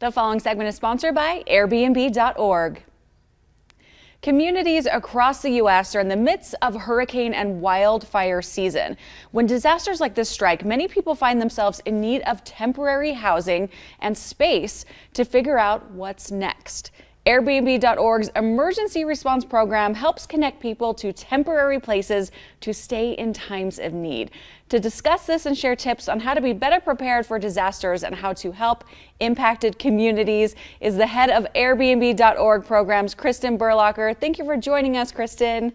The following segment is sponsored by Airbnb.org. Communities across the U.S. are in the midst of hurricane and wildfire season. When disasters like this strike, many people find themselves in need of temporary housing and space to figure out what's next. Airbnb.org's emergency response program helps connect people to temporary places to stay in times of need. To discuss this and share tips on how to be better prepared for disasters and how to help impacted communities is the head of Airbnb.org programs, Kristen Burlacher. Thank you for joining us, Kristen.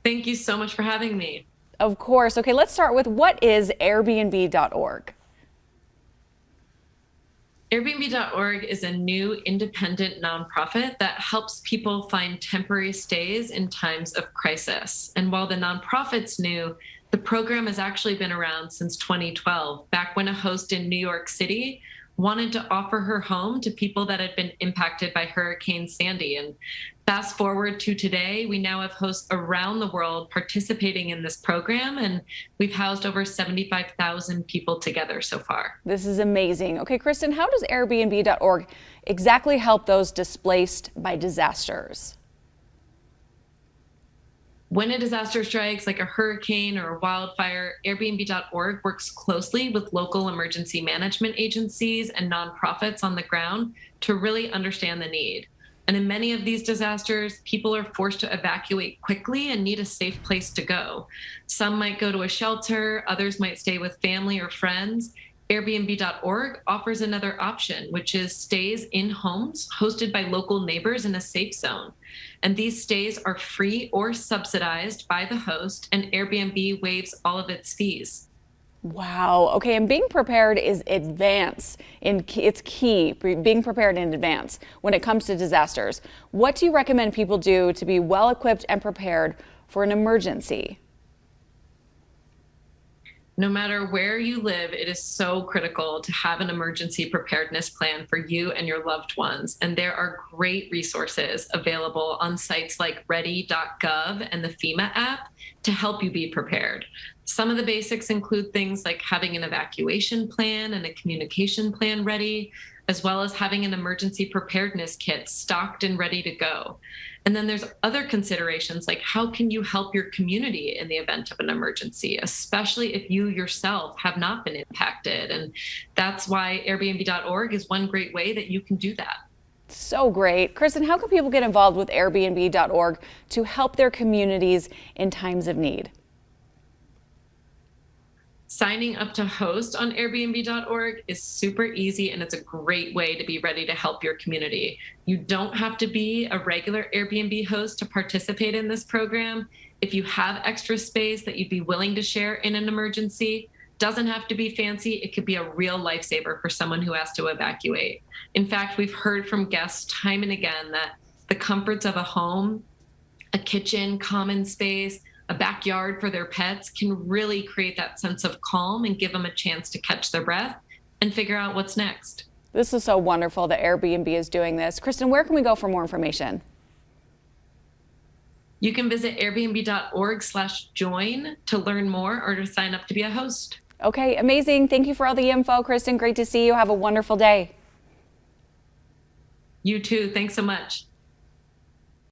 Thank you so much for having me. Of course. Okay, let's start with what is Airbnb.org? Airbnb.org is a new independent nonprofit that helps people find temporary stays in times of crisis. And while the nonprofit's new, the program has actually been around since 2012, back when a host in New York City wanted to offer her home to people that had been impacted by Hurricane Sandy. And fast forward to today, we now have hosts around the world participating in this program, and we've housed over 75,000 people together so far. This is amazing. Okay, Kristen, how does Airbnb.org exactly help those displaced by disasters? When a disaster strikes, like a hurricane or a wildfire, Airbnb.org works closely with local emergency management agencies and nonprofits on the ground to really understand the need. And in many of these disasters, people are forced to evacuate quickly and need a safe place to go. Some might go to a shelter, others might stay with family or friends. Airbnb.org offers another option, which is stays in homes hosted by local neighbors in a safe zone. And these stays are free or subsidized by the host, and Airbnb waives all of its fees. Wow. Okay, and being prepared is it's key, being prepared in advance when it comes to disasters. What do you recommend people do to be well equipped and prepared for an emergency? No matter where you live, it is so critical to have an emergency preparedness plan for you and your loved ones. And there are great resources available on sites like ready.gov and the FEMA app to help you be prepared. Some of the basics include things like having an evacuation plan and a communication plan ready, as well as having an emergency preparedness kit stocked and ready to go. And then there's other considerations like how can you help your community in the event of an emergency, especially if you yourself have not been impacted. And that's why Airbnb.org is one great way that you can do that. So great. Kristen, how can people get involved with Airbnb.org to help their communities in times of need? Signing up to host on Airbnb.org is super easy, and it's a great way to be ready to help your community. You don't have to be a regular Airbnb host to participate in this program. If you have extra space that you'd be willing to share in an emergency, doesn't have to be fancy. It could be a real lifesaver for someone who has to evacuate. In fact, we've heard from guests time and again that the comforts of a home, a kitchen, common space, a backyard for their pets can really create that sense of calm and give them a chance to catch their breath and figure out what's next. This is so wonderful that Airbnb is doing this. Kristen, where can we go for more information? You can visit airbnb.org/join to learn more or to sign up to be a host. Okay, amazing. Thank you for all the info, Kristen. Great to see you. Have a wonderful day. You too. Thanks so much.